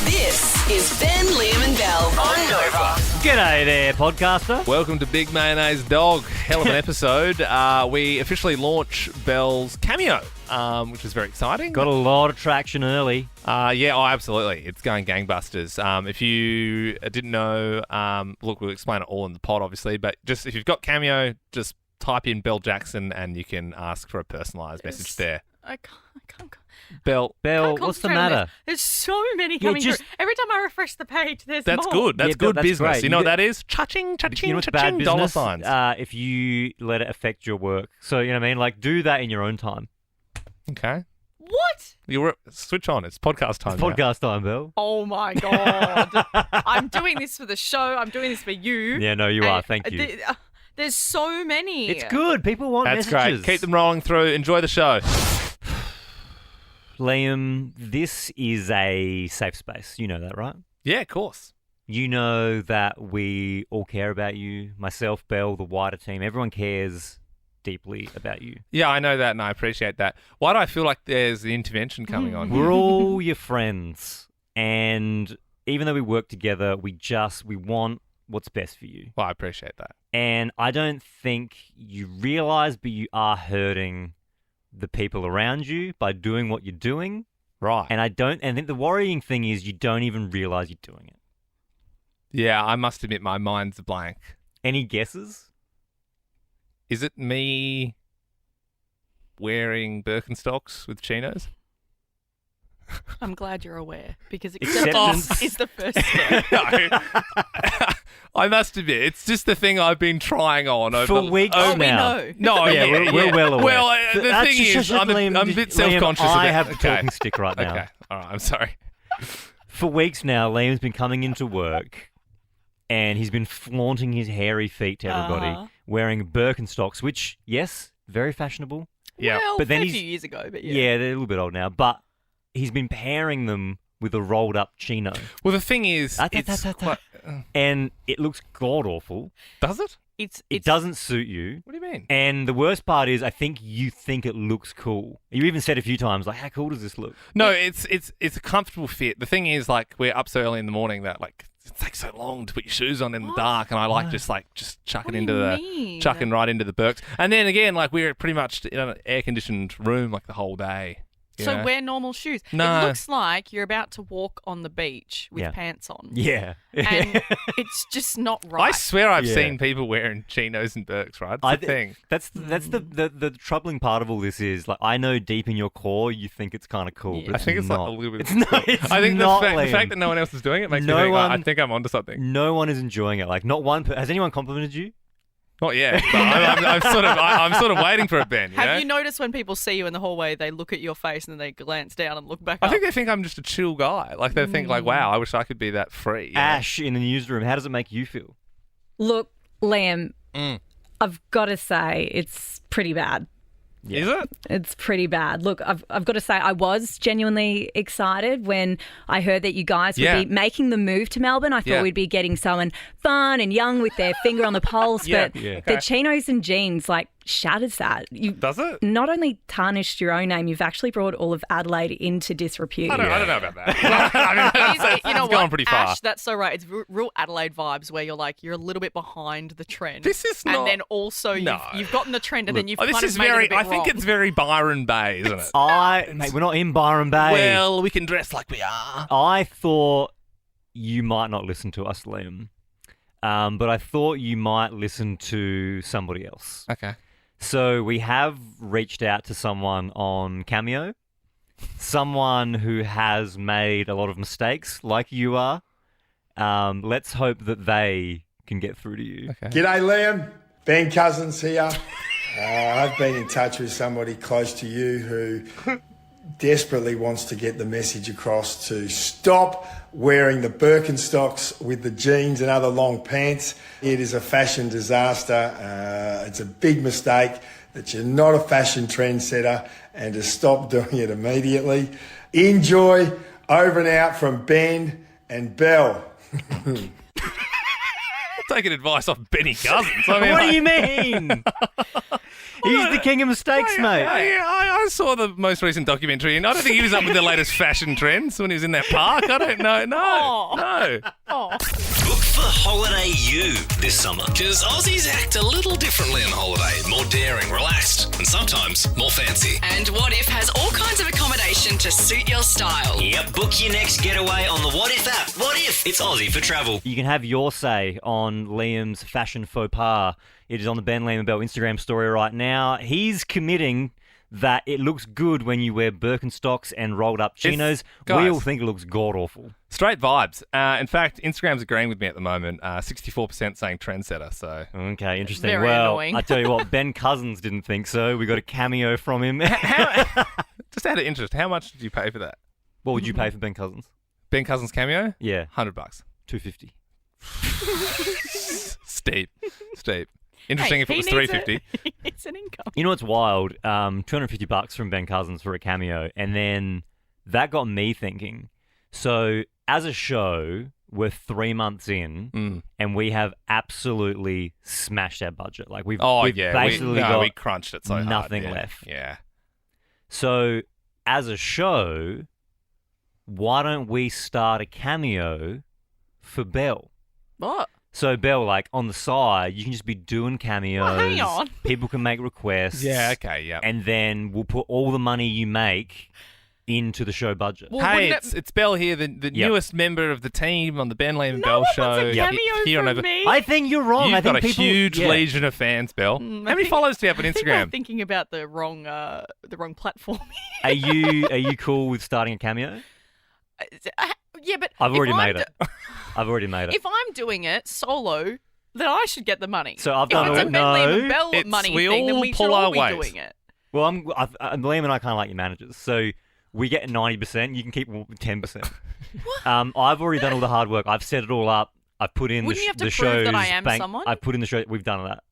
This is Ben, Liam and Belle on Nova. G'day there, podcaster. Welcome to Big Mayonnaise Dog. Hell of an episode. We officially launch Belle's Cameo, which is very exciting. Got a lot of traction early. Absolutely. It's going gangbusters. If you didn't know, look, we'll explain it all in the pod, obviously, but just if you've got Cameo, just type in Belle Jackson and you can ask for a personalised message there. I can't. Belle, what's the matter? There's so many coming through. Every time I refresh the page, there's That's more. good. That's good that's business. great. You know what that is? Cha-ching, You know cha-ching, what's bad cha-ching, dollar business? signs. If you let it affect your work. So, you know what I mean? Like, do that in your own time. Okay. What? Switch on. It's podcast time. It's podcast time, Belle. Oh my God. I'm doing this for the show. I'm doing this for you. Yeah, no, you are. Thank you. There's so many. It's good. People want That's messages. great. Keep them rolling through. Enjoy the show. Liam, this is a safe space. You know that, right? Yeah, of course. You know that we all care about you. Myself, Belle, the wider team. Everyone cares deeply about you. Yeah, I know that and I appreciate that. Why do I feel like there's the intervention coming on? We're all your friends. And even though we work together, we want what's best for you. Well, I appreciate that. And I don't think you realise, but you are hurting the people around you by doing what you're doing. Right. And I think the worrying thing is you don't even realise you're doing it. Yeah, I must admit my mind's a blank. Any guesses? Is it me wearing Birkenstocks with chinos? I'm glad you're aware because Acceptance. acceptance is the first step. No. I must admit, it's just the thing I've been trying on over For weeks Oh, now. we know. No, Yeah, we're well aware. Well, the That's thing just is, I'm a bit self-conscious Liam, of I it. have the Okay. talking stick right now. Okay, all right, I'm sorry. For weeks now, Liam's been coming into work and he's been flaunting his hairy feet to everybody, Uh-huh. wearing Birkenstocks, which, yes, very fashionable. Yeah. Well, But then a he's- few years ago, but Yeah, they're a little bit old now, but he's been pairing them with a rolled-up chino. Well, the thing is, it's quite, And it looks god-awful. does it? It doesn't suit you. What do you mean? And the worst part is I think you think it looks cool. You even said a few times, like, how cool does this look? No, it's a comfortable fit. The thing is, like, we're up so early in the morning that like it takes so long to put your shoes on in the dark, and I like just chucking What do into you the mean? chucking right into the Birks. And then again, like we're pretty much in an air conditioned room like the whole day. you So know? wear normal shoes. No. It looks like you're about to walk on the beach with Yeah. pants on. Yeah. And it's just not right. I swear I've Yeah. seen people wearing chinos and Birks, right? I It's the thing. That's the troubling part of all this is, like, I know deep in your core you think it's kind of cool, Yeah. but I think it's not. like a little bit. It's not. It's I think not, the Liam. fact that no one else is doing it makes No me think, I one- think I'm onto something. No one is enjoying it. Like, not one. Has anyone complimented you? Not yet. But I'm sort of waiting for it, Ben. You know? Have you noticed when people see you in the hallway, they look at your face and then they glance down and look back I up? think they think I'm just a chill guy. Like they think, like, wow, I wish I could be that free. you know? Ash in the newsroom. How does it make you feel? Look, Liam, Mm. I've got to say it's pretty bad. Is it? It's pretty bad. Look, I've got to say I was genuinely excited when I heard that you guys would Yeah. be making the move to Melbourne. I thought Yeah. we'd be getting someone fun and young with their finger on the pulse, Yeah. but Yeah. the Okay. chinos and jeans shatters that. You Does it? not only tarnished your own name, you've actually brought all of Adelaide into disrepute. I don't know about that. I mean, that's, you know it's gone what, pretty far. Ash, that's so right. It's real Adelaide vibes where you're a little bit behind the trend. This is not. And then also No. you've gotten the trend and then you've Oh, this kind is of made very. it a bit I think wrong. it's very Byron Bay, isn't it? Mate, we're not in Byron Bay. Well, we can dress like we are. I thought you might not listen to us, Liam, but I thought you might listen to somebody else. Okay. So we have reached out to someone on Cameo, someone who has made a lot of mistakes, like you are. Let's hope that they can get through to you. Okay. G'day, Liam. Ben Cousins here. I've been in touch with somebody close to you who desperately wants to get the message across to stop wearing the Birkenstocks with the jeans and other long pants. It is a fashion disaster. It's a big mistake that you're not a fashion trendsetter and to stop doing it immediately. Enjoy. Over and out from Ben and Belle. taking advice off Benny Cousins. I mean, What do like- you mean? He's the king of mistakes, mate. I saw the most recent documentary, and I don't think he was up with the latest fashion trends when he was in that park. I don't know. No. Look for Holiday You this summer. Because Aussies act a little differently on holiday. More daring, relaxed, and sometimes more fancy. And What If has all kinds of accommodation to suit your style. Yep, book your next getaway on the What If app. What if? It's Aussie for travel. You can have your say on Liam's fashion faux pas. It is on the Ben Liam and Belle Instagram story right now. He's committing that it looks good when you wear Birkenstocks and rolled up chinos. We guys. all think it looks god-awful. Straight vibes. In fact, Instagram's agreeing with me at the moment. 64% saying trendsetter. So Okay, interesting. Very well, annoying. I tell you what, Ben Cousins didn't think so. We got a cameo from him. just out of interest, how much did you pay for that? What would you pay for Ben Cousins? Ben Cousins cameo? Yeah, $100. $250. Steep. Interesting if it he was needs $350. It's an income. You know what's wild? $250 from Ben Cousins for a cameo, and then that got me thinking. So, as a show, we're 3 months in, and we have absolutely smashed our budget. Like we've basically got we crunched it so hard. nothing Yeah. left. Yeah. So, as a show, why don't we start a cameo for Belle? What? So, Belle, like, on the side, you can just be doing cameos. Well, hang on. People can make requests. Yeah, okay, yeah. And then we'll put all the money you make into the show budget. Well, Hey, wouldn't it's Belle here, the Yep. newest member of the team on the Ben Liam and No Belle one show. wants a cameo Here on from over. me. I think you're wrong. You've I think got a people, huge yeah. legion of fans, Belle. How I many think- followers do you have on I think we're Instagram? thinking about the wrong platform. Are you cool with starting a cameo? Yeah, but I've if already I'm made do- it. I've already made it. If I'm doing it solo, then I should get the money. So I've if done it's it. a Ben Liam and No. Belle money we thing, then all we pull should all our be weight. doing it. Well, Liam and I kind of like your managers. So we get 90%. You can keep 10%. I've already done all the hard work. I've set it all up. I've put in Wouldn't you have to the prove show's that I am bank. someone? I've put in the show. We've done that.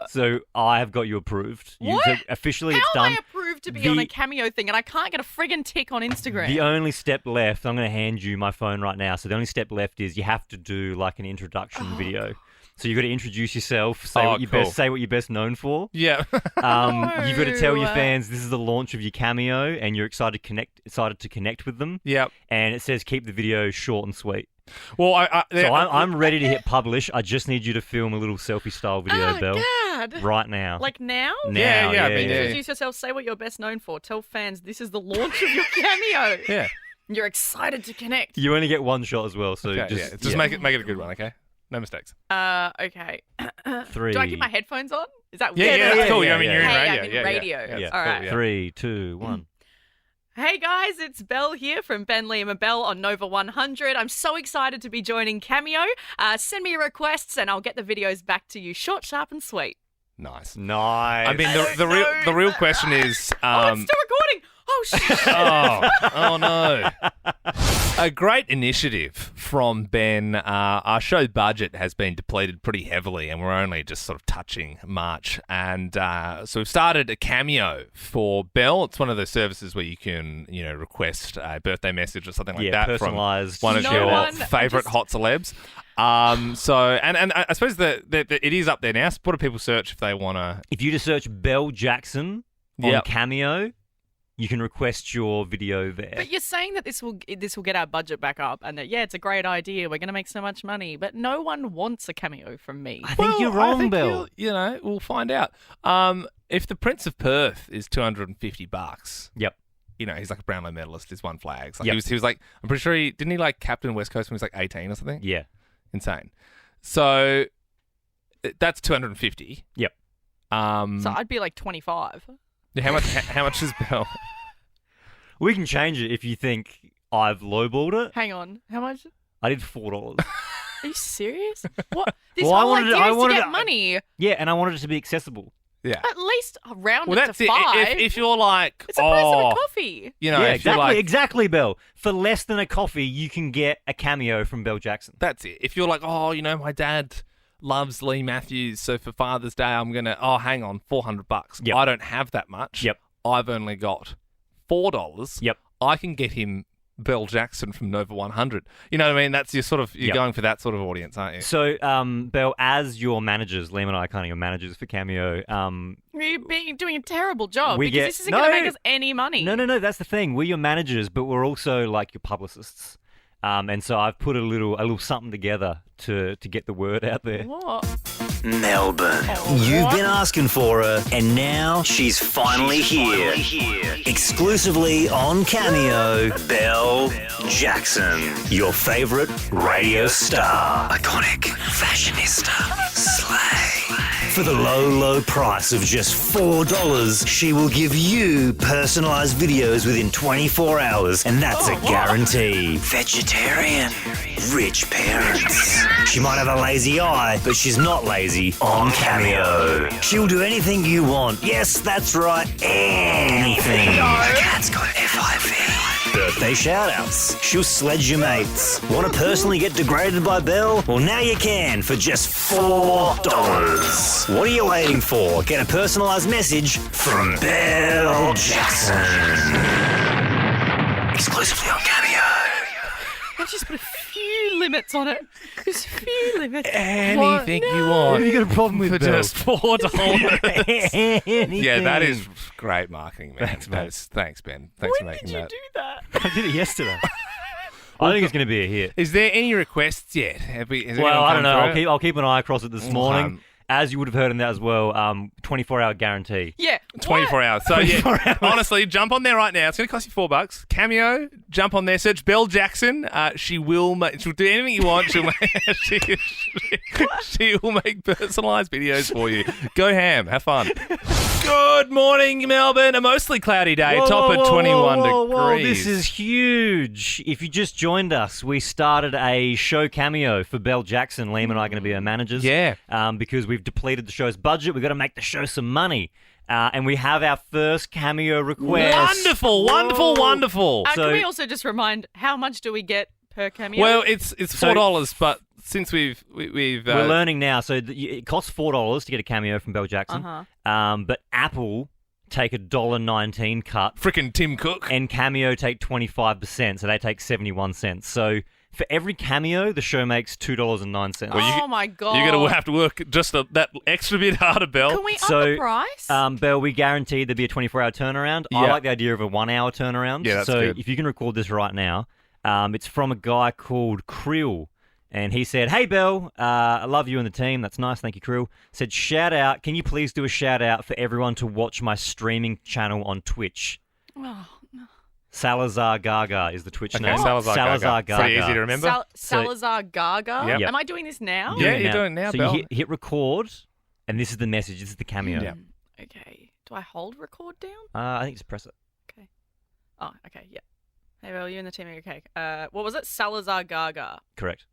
So I have got you approved. What? So officially, it's How done. am I approved to be on a cameo thing and I can't get a friggin' tick on Instagram? The only step left, I'm going to hand you my phone right now. So the only step left is you have to do like an introduction video. So you've got to introduce yourself, say what you're cool. best known for. Yeah. You've got to tell your No. fans this is the launch of your cameo, and you're excited to connect with them. Yep. And it says keep the video short and sweet. Well, So I'm ready to hit publish. I just need you to film a little selfie style video, Oh, Belle, God. right now. Like now? now, yeah, I mean, yeah. Introduce yourself, say what you're best known for. Tell fans this is the launch of your cameo. Yeah. You're excited to connect. You only get one shot as well, so Okay, just make it a good one, okay? No mistakes. Okay. 3. Do I keep my headphones on? Is that Yeah, weird? yeah, that's cool. yeah, I mean, yeah. you're in Hey, radio. I'm in yeah, radio. Yeah, Yeah. that's All cool, right. 3, 2, 1. Hey guys, it's Belle here from Ben Liam and Belle on Nova 100. I'm so excited to be joining Cameo. Send me your requests and I'll get the videos back to you short, sharp, and sweet. Nice. Nice. I mean, I the don't real know. question is, Oh, it's still recording. Oh shit. oh no. A great initiative from Ben. Our show budget has been depleted pretty heavily, and we're only just sort of touching March. And so we've started a Cameo for Belle. It's one of those services where you can, request a birthday message or something like that personalised. from one of No your one- favourite hot celebs. So I suppose that it is up there now. So what do people search if they want to? If you just search Belle Jackson on Yep. Cameo, you can request your video there. But you're saying that this will get our budget back up and that, yeah, it's a great idea. We're going to make so much money. But no one wants a cameo from me. I think you're wrong, Belle. We'll find out. If the Prince of Perth is $250, Yep. he's like a Brownlow medalist. He's won flags. Like Yep. he was like, I'm pretty sure didn't he like captain West Coast when he was like 18 or something? Yeah. Insane. So that's 250. Yep. So I'd be like 25. How much is Belle? We can change it if you think I've lowballed it. Hang on. How much? I did $4. Are you serious? What? This Well, I whole wanted to- idea I is to wanted get to- money. Yeah, and I wanted it to be accessible. Yeah. At least round Well, it that's to it. 5. If you're like, It's the price of a coffee. Yeah, if you're like, exactly, Belle. For less than a coffee, you can get a cameo from Belle Jackson. that's it. If you're like, my dad loves Lee Matthews, so for Father's Day, I'm gonna. Oh, hang on, $400. Yep. I don't have that much. Yep. I've only got $4. Yep. I can get him Belle Jackson from Nova 100. You know what I mean? That's you're Yep. going for that sort of audience, aren't you? So, Belle, as your managers, Liam and I are kind of your managers for Cameo. You're doing a terrible job We because get- this isn't going to make us any money. No, that's the thing. We're your managers, but we're also like your publicists. And so I've put a little something together to get the word out there. What? Melbourne. You've been asking for her, and now she's finally here. Exclusively on Cameo, Belle Jackson. Your favourite radio star. Iconic. Fashionista. Slay. For the low price of just $4, she will give you personalised videos within 24 hours, and that's a guarantee. Vegetarian. Rich parents. She might have a lazy eye, but she's not lazy on Cameo. She'll do anything you want. Yes, that's right. Anything. The cat's got FIV. Birthday shout-outs. She'll sledge your mates. Want to personally get degraded by Belle? Well, now you can for just $4. What are you waiting for? Get a personalised message from Belle Jackson. Exclusively on Cameo. Let's just put a few limits on it. Just a few limits. Anything you want. You got a problem with for Belle? just $4. Anything. Yeah, that is great marketing, man. Thanks, mate. Thanks, Ben. Thanks for When making did you that. do that? I did it yesterday. I think it's going to be a hit. Is there any requests yet? Has Well, anyone I don't come know. through? I'll keep an eye across it this morning. As you would have heard in that as well, 24-hour guarantee. Yeah. 24 hours. So, 24 yeah, hours. honestly, jump on there right now. It's going to cost you $4. Cameo, jump on there, search Belle Jackson. She'll do anything you want. She'll make personalised videos for you. Go ham. Have fun. Good morning, Melbourne. A mostly cloudy day. Top at 21 Whoa, degrees. this is huge. If you just joined us, we started a show Cameo for Belle Jackson. Liam and I are going to be her managers. Yeah. Because we've depleted the show's budget. We've got to make the show some money. And we have our first Cameo request. Wonderful. So- Can we also just remind, how much do we get per cameo? Well, it's $4, but since we've We're learning now. So it costs $4 to get a Cameo from Belle Jackson. But Apple take a $1.19 cut. frickin' Tim Cook. And Cameo take 25%, so they take 71 cents. So for every Cameo, the show makes $2.09. oh my God. You're going to have to work just that extra bit harder, Belle. Can we up the price? Belle, we guaranteed there'd be a 24-hour turnaround. I Yeah. like the idea of a 1-hour turnaround. Yeah, that's so good. if you can record this right now, it's from a guy called Krill. And he said, "Hey, Belle, I love you and the team. That's nice. Thank you, Krill." Said, "Shout out. Can you please do a shout out for everyone to watch my streaming channel on Twitch?" Oh, no. Salazar Gaga is the Twitch Okay, name. Salazar Gaga. Pretty easy to remember. Salazar Gaga? Yep. Am I doing this now? Yeah, you're doing it now, So Belle. you hit record, and this is the message. This is the Cameo. Yeah. Okay. Do I hold record down? I think just press it. Okay. Oh, okay, yeah. Hey, Belle, you and the team are okay. What was it? Salazar Gaga. Correct.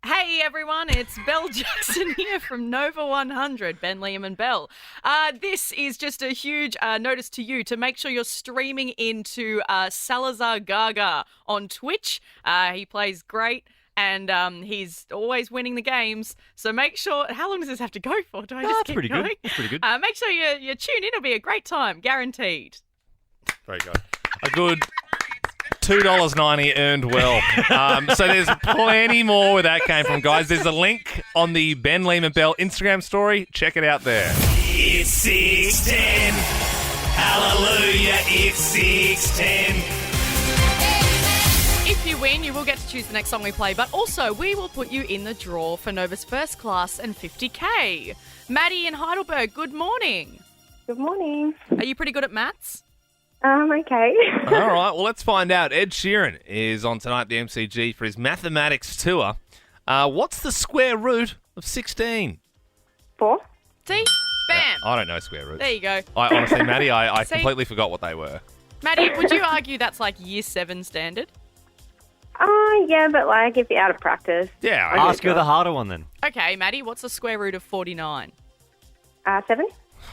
Hey everyone, it's Belle Jackson here from Nova 100, Ben, Liam and Belle. This is just a huge notice to you to make sure you're streaming into Salazar Gaga on Twitch. He plays great and he's always winning the games. So make sure, how long does this have to go for? Do I just That's keep pretty going? good. That's pretty good. Make sure you tune in, it'll be a great time, guaranteed. Very good. A good $2.90 earned well. So there's plenty more where that came from, guys. There's a link on the Ben, Liam and Belle Instagram story. Check it out there. It's 6:10. Hallelujah, it's 6:10. If you win, you will get to choose the next song we play, but also we will put you in the draw for Nova's First Class and 50K. Maddie in Heidelberg, good morning. Good morning. Are you pretty good at maths? Okay. All right, well, let's find out. Ed Sheeran is on tonight at the MCG for his mathematics tour. What's the square root of 16? 4. See? Bam. I don't know square roots. There you go. I honestly, Maddie, I See? completely forgot what they were. Maddie, would you argue that's like year 7 standard? Yeah, but like if you're out of practice. Yeah, Ask her the harder one then. Okay, Maddie, what's the square root of 49? 7.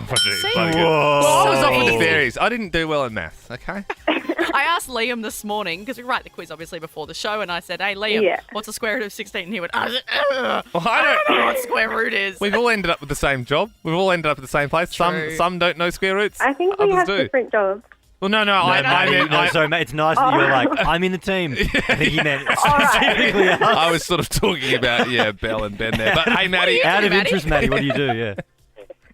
See? Well, I was off with the easy. fairies. I didn't do well in maths, okay? I asked Liam this morning, because we write the quiz obviously before the show, and I said, hey, Liam, Yeah. what's the square root of 16? And he went, Well, I don't know what square root is. We've all ended up with the same job. We've all ended up at the same place. True. Some don't know square roots. I think we Others have do. different jobs. Well, no, Sorry, mate. It's nice that you're like, I'm in the team. I think he meant specifically us. I was sort of talking about, Belle and Ben there. But hey, Maddie. Out of interest, Maddie, what do you do? Yeah.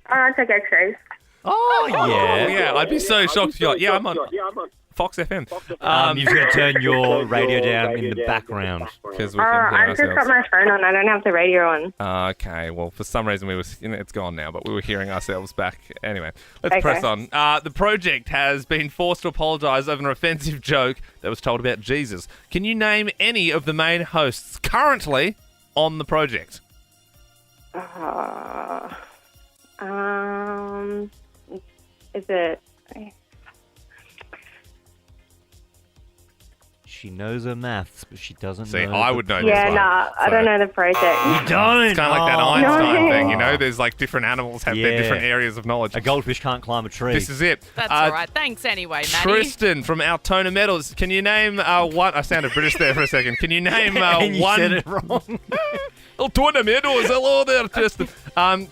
I take X-rays. Oh, yeah. Yeah, I'd be so shocked if you're like, I'm on Fox FM. You've got to turn your radio down in the background. Because we can hear I've just got ourselves. my phone on. I don't have the radio on. Okay, well, for some reason it's gone now, but we were hearing ourselves back. Anyway, let's Okay. press on. The project has been forced to apologise over an offensive joke that was told about Jesus. Can you name any of the main hosts currently on the project? Is it? She knows her maths, but she doesn't See, know. I would know Yeah, this one. I don't know the project. You don't? It's kind of like that Oh. Einstein No. thing, you know? There's like different animals have their Yeah. different areas of knowledge. A goldfish can't climb a tree. This is it. That's all right. Thanks anyway, Maddie. Tristan from Altona Metals. Can you name one? I sounded British there for a second. Can you name and you one? said it wrong. Altona Metals. Hello there, Tristan.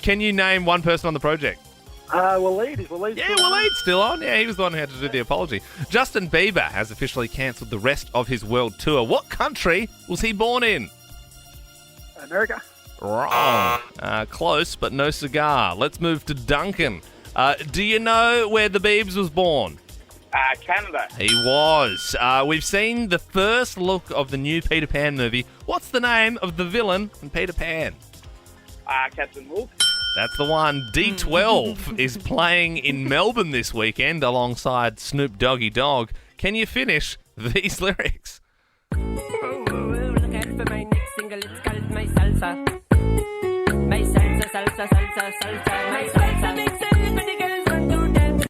Can you name one person on the project? Waleed. Yeah, Waleed's still on. Yeah, he was the one who had to do the apology. Justin Bieber has officially cancelled the rest of his world tour. What country was he born in? America. Wrong. Close, but no cigar. Let's move to Duncan. Do you know where the Biebs was born? Canada. He was. We've seen the first look of the new Peter Pan movie. What's the name of the villain in Peter Pan? Captain Hook. That's the one. D12 is playing in Melbourne this weekend alongside Snoop Doggy Dogg. Can you finish these lyrics? Look out for my next single, it's called My Salsa. My salsa, salsa, salsa, salsa. My salsa makes everybody girls want to dance.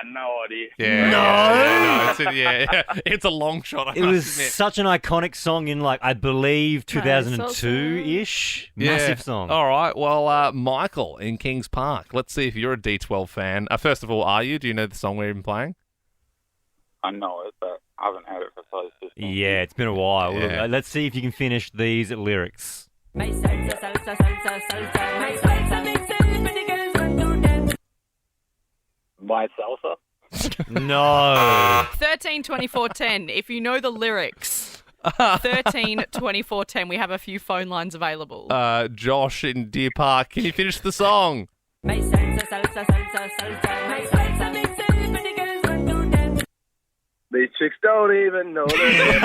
No idea. Yeah. No. It's a long shot. I It was must admit. such an iconic song in, like, I believe 2002-ish. Massive song. All right. Well, Michael in Kings Park. Let's see if you're a D12 fan. First of all, are you? Do you know the song we're even playing? I know it, but I haven't had it for so long. Yeah, it's been a while. Yeah. Let's see if you can finish these lyrics. My salsa, salsa, salsa, salsa. My salsa makes everybody girls want to dance. My Salsa. No. 13, 24, 10. If you know the lyrics. 13, 24, 10. We have a few phone lines available. Josh in Deer Park. Can you finish the song? My salsa, salsa, salsa, salsa. My salsa makes everybody girls want to dance. These chicks don't even know their name.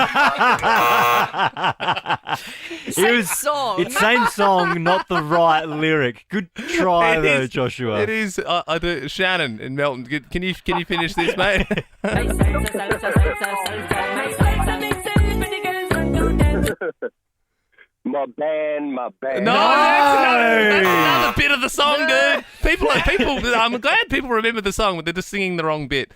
Same song. It's same song, not the right lyric. Good try, It though, is- Joshua. It is. I do. Shannon in Melton. Can you finish this, mate? My salsa, salsa, salsa, salsa. My salsa makes everybody girls want to dance. My band. No, that's another bit of the song, dude. People. I'm glad people remember the song, but they're just singing the wrong bit.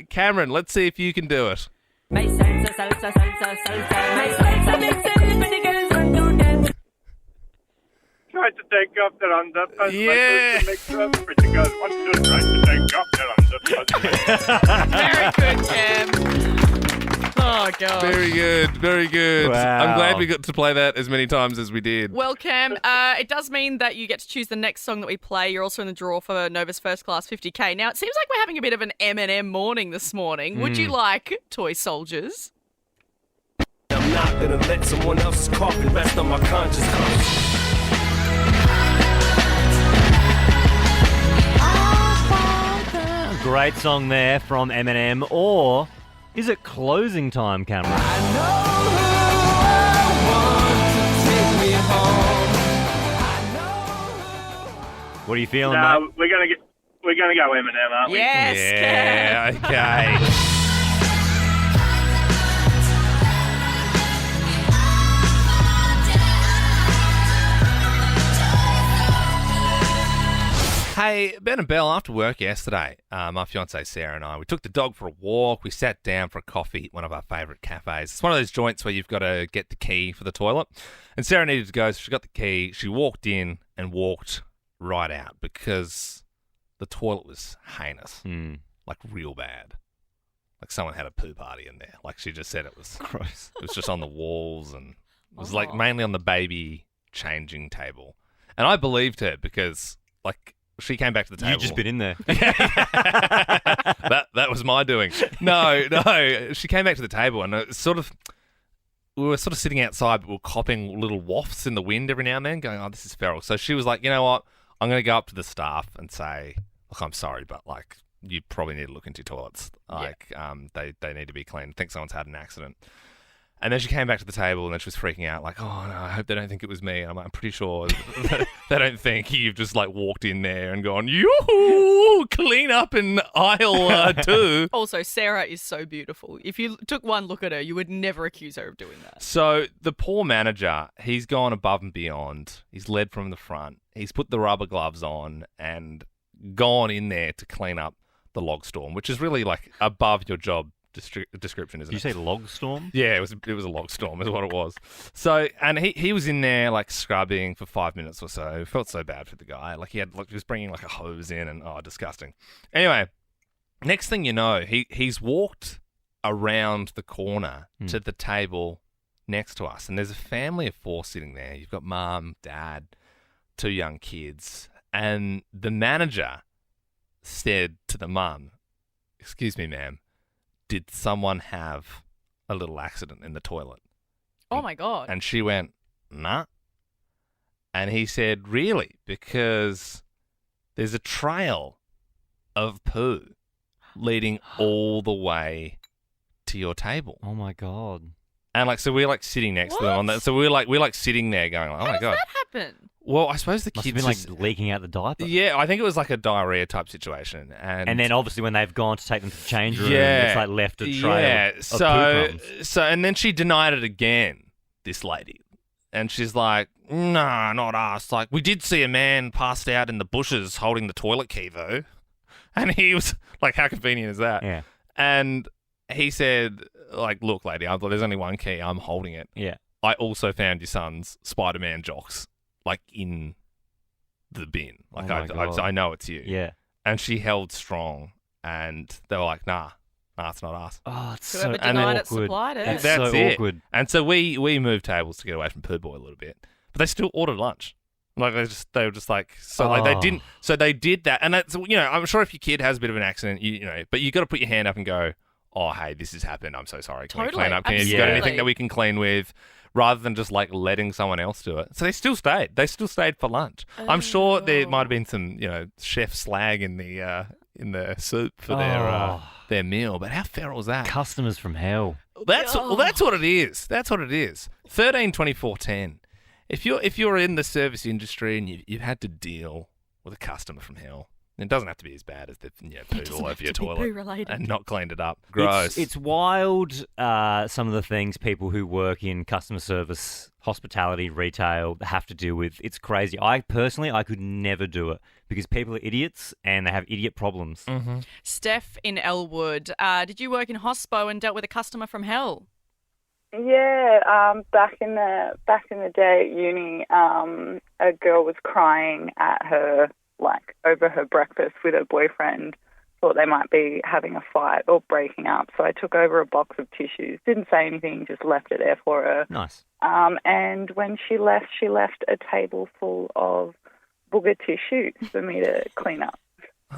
Cameron, let's see if you can do it. My salsa, salsa, salsa, salsa. My salsa makes everybody girls want to dance. Tried to take off their underpants. Yeah. Pretty girls want to try to take off their underpants. Very good, Cam. Oh, God. Very good, very good. Wow. I'm glad we got to play that as many times as we did. Well, Cam, it does mean that you get to choose the next song that we play. You're also in the draw for Nova's First Class 50K. Now, it seems like we're having a bit of an M&M morning this morning. Would you like Toy Soldiers? I'm not gonna let someone else's coffin rest on my conscience. Great song there from Eminem. Or is it closing time, Cameron? What are you feeling, mate? No, we're gonna go Eminem, aren't we? Yes, Cam. Yeah, okay. Hey, Ben and Belle, after work yesterday, my fiancée Sarah and I, we took the dog for a walk. We sat down for a coffee at one of our favourite cafes. It's one of those joints where you've got to get the key for the toilet. And Sarah needed to go, so she got the key. She walked in and walked right out because the toilet was heinous, like real bad. Like someone had a poo party in there. Like she just said it was gross. It was just on the walls and it was like mainly on the baby changing table. And I believed her because like she came back to the table. You just been in there. That was my doing. No. She came back to the table and we were sort of sitting outside, but we were copping little wafts in the wind every now and then, going, "Oh, this is feral." So she was like, "You know what? I'm going to go up to the staff and say, look, I'm sorry, but like, you probably need to look into your toilets. Like, they need to be cleaned. I think someone's had an accident." And then she came back to the table and then she was freaking out, like, "Oh no, I hope they don't think it was me." And I'm like, "I'm pretty sure they don't think you've just like walked in there and gone, yoo-hoo, clean up in aisle 2. Also, Sarah is so beautiful. If you took one look at her, you would never accuse her of doing that. So the poor manager, he's gone above and beyond. He's led from the front. He's put the rubber gloves on and gone in there to clean up the log storm, which is really like above your job description, isn't it? Did you say log storm? Yeah, it was a log storm is what it was. So, and he was in there like scrubbing for 5 minutes or so. Felt so bad for the guy. Like he was bringing like a hose in and disgusting. Anyway, next thing you know, he's walked around the corner to the table next to us, and there's a family of 4 sitting there. You've got mum, dad, 2 young kids, and the manager said to the mum, "Excuse me, ma'am, did someone have a little accident in the toilet?" Oh my God. And she went, "Nah." And he said, "Really? Because there's a trail of poo leading all the way to your table." Oh my God. And like, so we're like sitting next to them on that. So we're like sitting there going, "Oh How my does God." that happen? Well, I suppose the Must kids have been just, like leaking out the diaper. yeah, I think it was like a diarrhea type situation. And then obviously when they've gone to take them to the change room, Yeah. it's like left a trail Yeah, of so poo crumbs. and then she denied it again, this lady. And she's like, "Nah, not us. Like, we did see a man passed out in the bushes holding the toilet key, though." And he was like, "How convenient is that?" Yeah. And he said, like, "Look, lady, there's only one key. I'm holding it. Yeah. I also found your son's Spider-Man jocks, like, in the bin. Like, Oh my God. I know it's you." Yeah. And she held strong, and they were like, nah, it's not us. Oh, it's Whoever so denied it awkward. supplied it. That's That's so it. awkward. And so we moved tables to get away from Pooh Boy a little bit, but they still ordered lunch. Like they were just like, so like they Oh. didn't. So they did that, and that's, you know, I'm sure if your kid has a bit of an accident, you know, but you got to put your hand up and go, "Oh, hey, this has happened. I'm so sorry. Can we Totally. clean up? Have you got Absolutely. anything that we can clean with?" Rather than just like letting someone else do it. So they still stayed. They still stayed for lunch. I'm sure there might have been some, you know, chef slag in the soup for their meal. But how feral is that? Customers from hell. That's what it is. That's what it is. 13, 24, 10. If you're in the service industry and you've had to deal with a customer from hell, it doesn't have to be as bad as the pooed all over your toilet poo-related. and not cleaned it up. Gross. It's wild, some of the things people who work in customer service, hospitality, retail have to deal with. It's crazy. I could never do it because people are idiots and they have idiot problems. Mm-hmm. Steph in Elwood, did you work in hospo and dealt with a customer from hell? Yeah, back in the day at uni, a girl was crying at her, like, over her breakfast with her boyfriend. Thought they might be having a fight or breaking up, so I took over a box of tissues. Didn't say anything, just left it there for her. Nice. And when she left a table full of booger tissue for me to clean up.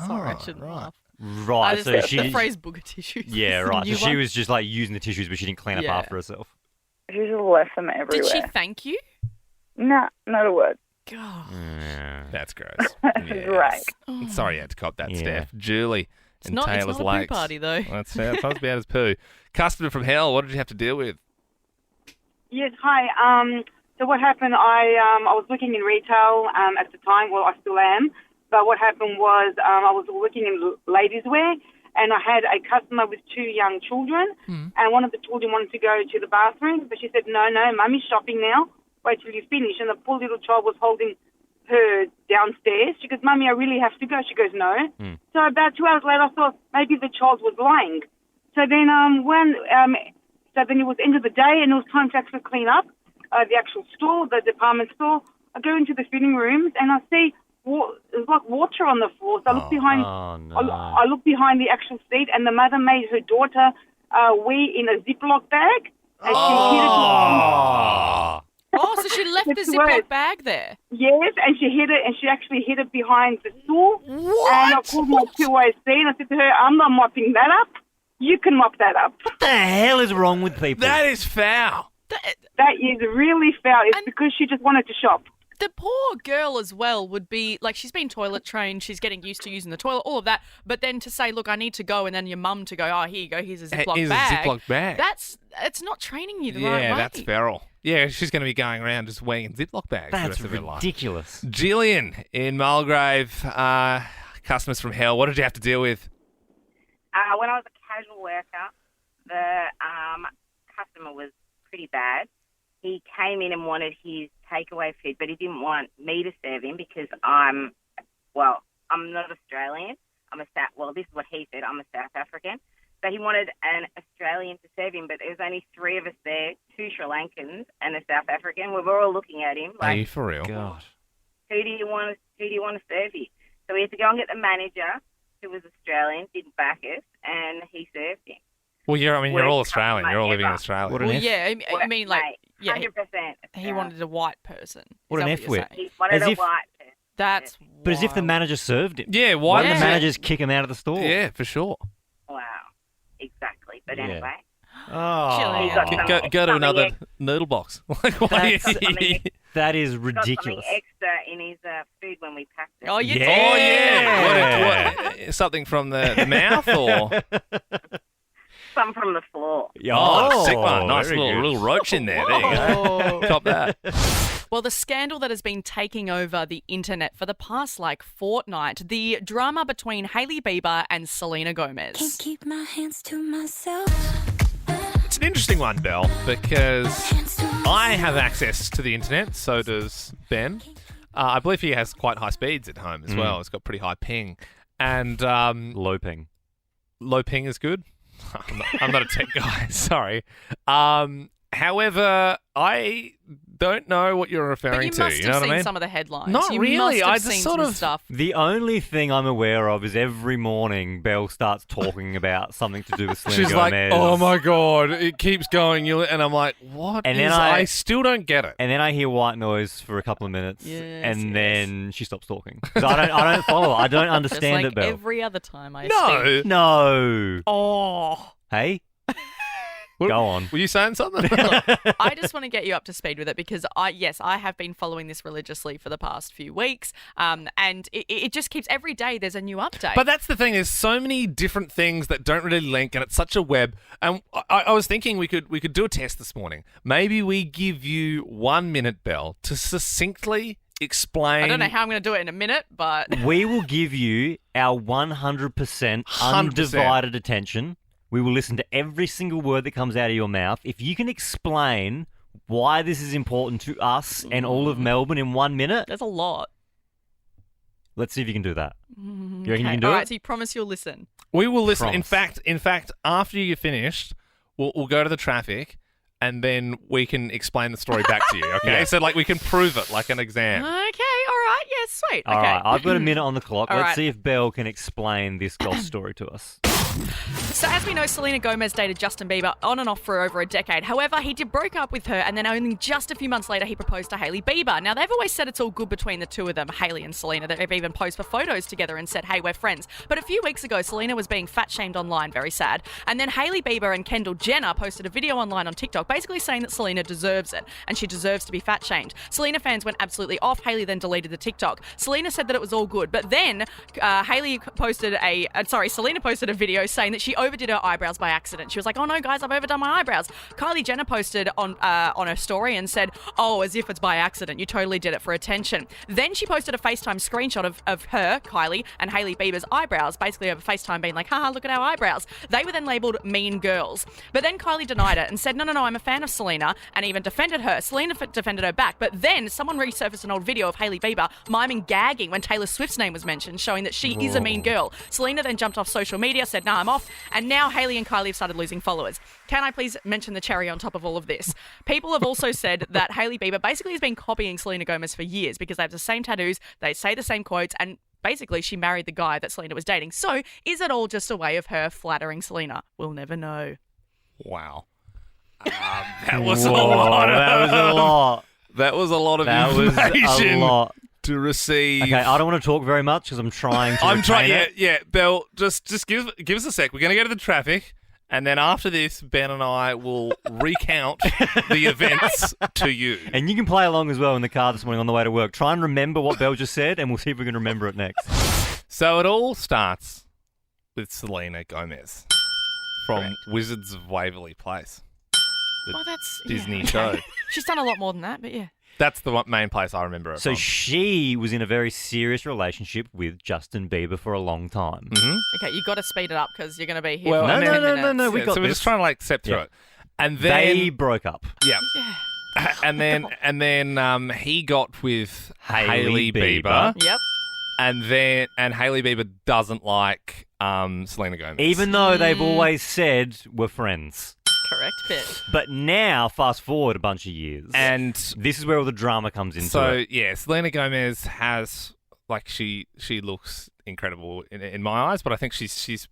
Sorry, I shouldn't laugh. Right, so the phrase booger tissues. Yeah, right. So New she one. was just like using the tissues, but she didn't clean up Yeah. after herself. She just left them everywhere. Did she thank you? Nah, not a word. God. That's gross. Right. Sorry you had to cop that, Yeah. Steph. Julie It's in not Taylor's a poo Lakes. party, though. That's not as bad as poo. Customer from hell, what did you have to deal with? Yes, hi. So what happened, I was working in retail at the time, well, I still am, but what happened was I was working in ladies' wear, and I had a customer with 2 young children, and one of the children wanted to go to the bathroom, but she said, no, mummy's shopping now, wait till you finish. And the poor little child was holding her downstairs. She goes, "Mummy, I really have to go." She goes, "No." So about 2 hours later, I thought maybe the child was lying. So then then it was end of the day, and it was time to actually clean up the actual store, the department store. I go into the fitting rooms, and I see there's like water on the floor. So I look behind. I look behind the actual seat, and the mother made her daughter wee in a Ziploc bag, and she hid it. Oh, so she left the Ziploc bag there. Yes, and she hid it, and she actually hid it behind the stool. What? And I called my 2AC and I said to her, I'm not mopping that up. You can mop that up. What the hell is wrong with people? That is foul. That is really foul. It's because she just wanted to shop. The poor girl as well would be, like, she's been toilet trained, she's getting used to using the toilet, all of that, but then to say, look, I need to go, and then your mum to go, oh, here you go, here's a Ziploc bag. A Ziploc bag. It's not training you the right way. Yeah, that's feral. Yeah, she's going to be going around just weighing in Ziploc bags. That's the rest of her life. ridiculous. Jillian in Mulgrave, customers from hell. What did you have to deal with? When I was a casual worker, the customer was pretty bad. He came in and wanted his takeaway food, but he didn't want me to serve him because I'm not Australian. This is what he said. I'm a South African. So he wanted an Australian to serve him, but there was only 3 of us there, 2 Sri Lankans and a South African. We were all looking at him like, Are you for real? God. who do you want to serve you? So we had to go and get the manager, who was Australian, didn't back us, and he served him. Well, you're all Australian. You're all living in Australia. What an F. Yeah, I mean, like, yeah, 100%. he wanted a white person. What Is an that F-wit. you're saying? He wanted As a if- white person. That's But as if the wild. manager served him. Yeah, Why did Yeah. the managers kick him out of the store? Yeah, for sure. Wow. Exactly. But Yeah. anyway. Oh. He got some- Go to something another ex- noodle box. Like, why? That is got ridiculous. something extra in his food when we packed it. Oh, you Yeah. did? Oh, Yeah. What, something from the mouth or? Some from the floor. Oh, sick one. Nice very little good. roach in there. There you go. Cop that. Well, the scandal that has been taking over the internet for the past, fortnight, the drama between Hailey Bieber and Selena Gomez. Keep my hands to myself. It's an interesting one, Belle, because I have access to the internet, so does Ben. I believe he has quite high speeds at home as well. It's got pretty high ping. And Low ping. low ping is good. I'm not a tech guy, sorry. However, I don't know what you're referring But you to. must You have know what seen I mean? some of the headlines. Not you really. Must have I just seen sort some of- stuff. The only thing I'm aware of is every morning Belle starts talking about something to do with Selena She's like, Gomez. oh my God, it keeps going. And I'm like, what? And then I still don't get it. And then I hear white noise for a couple of minutes, Yes, and yes. then she stops talking. So I don't follow. I don't Just understand like it, Belle. every other time I No. speak. No. Oh. Hey. Go on. Were you saying something? I just want to get you up to speed with it because I have been following this religiously for the past few weeks, and it just keeps every day there's a new update. But that's the thing. There's so many different things that don't really link, and it's such a web. And I was thinking we could do a test this morning. Maybe we give you 1 minute, Belle, to succinctly explain. I don't know how I'm going to do it in a minute, but We will give you our 100% undivided attention. We will listen to every single word that comes out of your mouth. If you can explain why this is important to us and all of Melbourne in 1 minute, there's a lot. Let's see if you can do that. You reckon you Okay. can do All it? right, so you promise you'll listen. We will listen. Promise. In fact, after you're finished, we'll go to the traffic, and then we can explain the story back to you. Okay, Yeah. so we can prove it like an exam. Okay, all right, yeah, sweet. All okay. right, I've got a minute on the clock. All Let's right. see if Belle can explain this Goss story to us. So as we know, Selena Gomez dated Justin Bieber on and off for over a decade. However, he did break up with her, and then only just a few months later, he proposed to Hailey Bieber. Now, they've always said it's all good between the two of them, Hailey and Selena. They've even posed for photos together and said, hey, we're friends. But a few weeks ago, Selena was being fat-shamed online, very sad. And then Hailey Bieber and Kendall Jenner posted a video online on TikTok basically saying that Selena deserves it, and she deserves to be fat-shamed. Selena fans went absolutely off. Hailey then deleted the TikTok. Selena said that it was all good, but then Selena posted a video saying that she overdid her eyebrows by accident. She was like, oh no, guys, I've overdone my eyebrows. Kylie Jenner posted on her story and said, oh, as if it's by accident. You totally did it for attention. Then she posted a FaceTime screenshot of her, Kylie, and Hailey Bieber's eyebrows, basically over FaceTime being like, haha, look at our eyebrows. They were then labelled mean girls. But then Kylie denied it and said, no, I'm a fan of Selena, and even defended her. Selena defended her back. But then someone resurfaced an old video of Hailey Bieber miming gagging when Taylor Swift's name was mentioned, showing that she is a mean girl. Selena then jumped off social media, said, nah, I'm off. And now Hailey and Kylie have started losing followers. Can I please mention the cherry on top of all of this? People have also said that Hailey Bieber basically has been copying Selena Gomez for years because they have the same tattoos, they say the same quotes, and basically she married the guy that Selena was dating. So is it all just a way of her flattering Selena? We'll never know. Wow. That was a Whoa, lot. That was a lot. That was a lot of That was information a lot. to receive. Okay, I don't want to talk very much because I'm trying to. I'm trying. retain it. Yeah. Belle, just give us a sec. We're going to go to the traffic, and then after this, Ben and I will recount the events to you. And you can play along as well in the car this morning on the way to work. Try and remember what Belle just said, and we'll see if we can remember it next. So it all starts with Selena Gomez from Correct. Wizards of Waverly Place, the Well, that's Disney yeah, show. okay. She's done a lot more than that, but yeah. That's the main place I remember it So from. she was in a very serious relationship with Justin Bieber for a long time. Mm-hmm. Okay, you got to speed it up because you're going to be here. Well, for and No, then- no, minutes. no. We got so we're this. just trying to like step through Yeah. it, and then They broke up. yeah, and then he got with Hailey Bieber, Yep. and Hailey Bieber doesn't like Selena Gomez, Even though they've always said we're friends. Correct bit. But now, fast forward a bunch of years, and this is where all the drama comes into so it. yeah, Selena Gomez has like she looks incredible in my eyes, but I think she's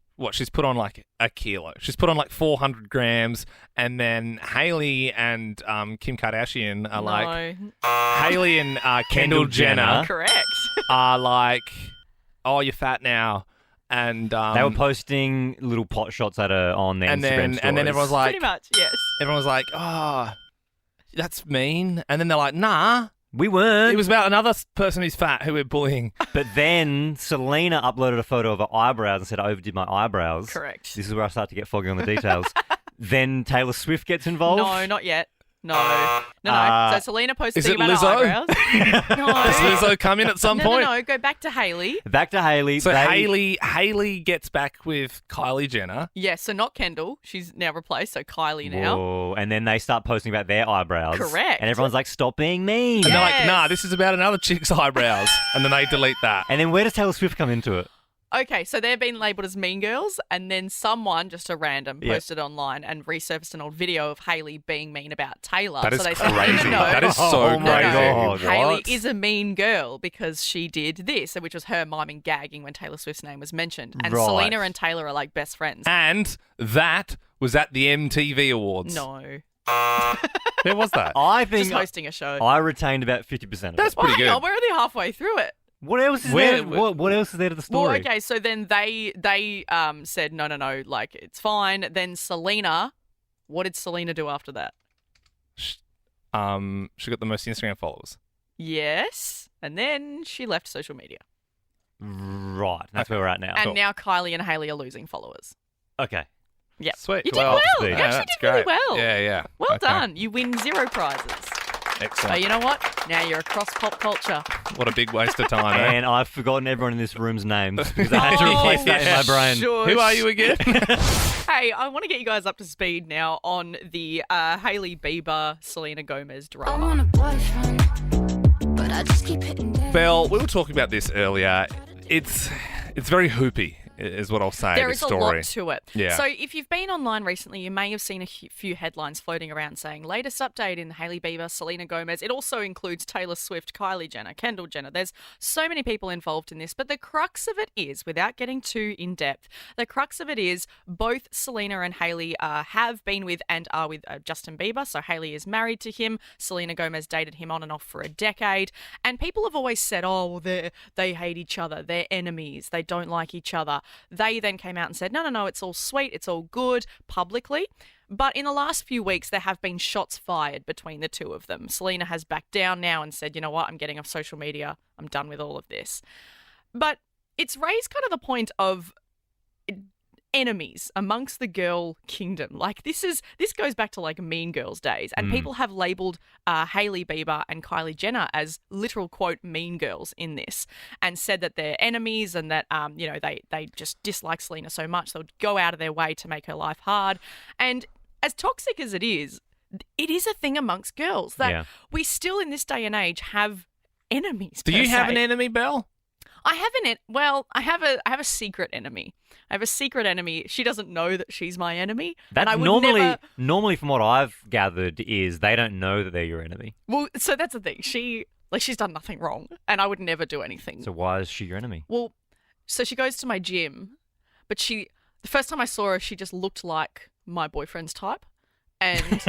put on like a kilo. She's put on like 400 grams, and then Hailey and Kim Kardashian are like Hailey and Kendall Jenner Correct. are like, oh, you're fat now. And They were posting little pot shots at her on their Instagram stories. and then everyone's like, Pretty much, yes. everyone's like, oh, that's mean. And then they're like, nah, we weren't. it was about another person who's fat who we're bullying. But then Selena uploaded a photo of her eyebrows and said, I overdid my eyebrows. Correct. This is where I start to get foggy on the details. Then Taylor Swift gets involved. No, not yet. No. So Selena posted Is it about her Lizzo? eyebrows. No. Does Lizzo come in at some point? No. Go back to Hailey. Back to Hailey. So Hailey gets back with Kylie Jenner. Yes, so not Kendall. She's now replaced, so Kylie now. Whoa. And then they start posting about their eyebrows. Correct. And everyone's like, stop being mean. And they're like, Yes. nah, this is about another chick's eyebrows. And then they delete that. And then where does Taylor Swift come into it? Okay, so they're being labelled as mean girls, and then someone, just a random, Yep. posted online and resurfaced an old video of Hailey being mean about Taylor. That is so they said, crazy. No, That is so Oh my crazy. God. Hailey What? is a mean girl because she did this, which was her miming gagging when Taylor Swift's name was mentioned. And Right. Selena and Taylor are like best friends. And that was at the MTV Awards. No. Where was that? I think Just hosting a show. I retained about 50% of That's it. pretty hang good. on, we're only halfway through it. What else is Where- there? What else is there to the story? Well, okay, so then they said no, like it's fine. Then Selena, what did Selena do after that? She got the most Instagram followers. Yes, and then she left social media. Right. That's where we're at now. And now Kylie and Hailey are losing followers. Okay. Yeah. Sweet. You did Well, well. speed. You Yeah, actually that's did really great. well. Yeah. Well Okay. done. You win 0 prizes. Excellent. So you know what? Now you're across pop culture. What a big waste of time, eh? And I've forgotten everyone in this room's names because I had to replace that in my brain. Shush. Who are you again? Hey, I want to get you guys up to speed now on the Hailey Bieber, Selena Gomez I drama. want a boyfriend, but I just keep hitting dead. Belle, we were talking about this earlier. It's very hoopy, is what I'll say. There this is a story. lot to it. Yeah. So if you've been online recently, you may have seen a few headlines floating around saying latest update in Hailey Bieber, Selena Gomez. It also includes Taylor Swift, Kylie Jenner, Kendall Jenner. There's so many people involved in this, but the crux of it is, without getting too in depth, the crux of it is both Selena and Hailey have been with and are with Justin Bieber. So Hailey is married to him. Selena Gomez dated him on and off for a decade. And people have always said, oh, well, they hate each other. They're enemies. They don't like each other. They then came out and said, no, it's all sweet, it's all good, publicly. But in the last few weeks, there have been shots fired between the two of them. Selena has backed down now and said, you know what, I'm getting off social media, I'm done with all of this. But it's raised kind of the point of enemies amongst the girl kingdom. Like this goes back to like Mean Girls days, and people have labeled Hailey Bieber and Kylie Jenner as literal quote mean girls in this, and said that they're enemies and that they just dislike Selena so much they'll go out of their way to make her life hard. And as toxic as it is a thing amongst girls that we still in this day and age have enemies. Do you have an enemy, Belle? I have a secret enemy. I have a secret enemy. She doesn't know that she's my enemy. That's and I would normally from what I've gathered is they don't know that they're your enemy. Well, so that's the thing. She's done nothing wrong, and I would never do anything. So why is she your enemy? Well, so she goes to my gym, but the first time I saw her, she just looked like my boyfriend's type, and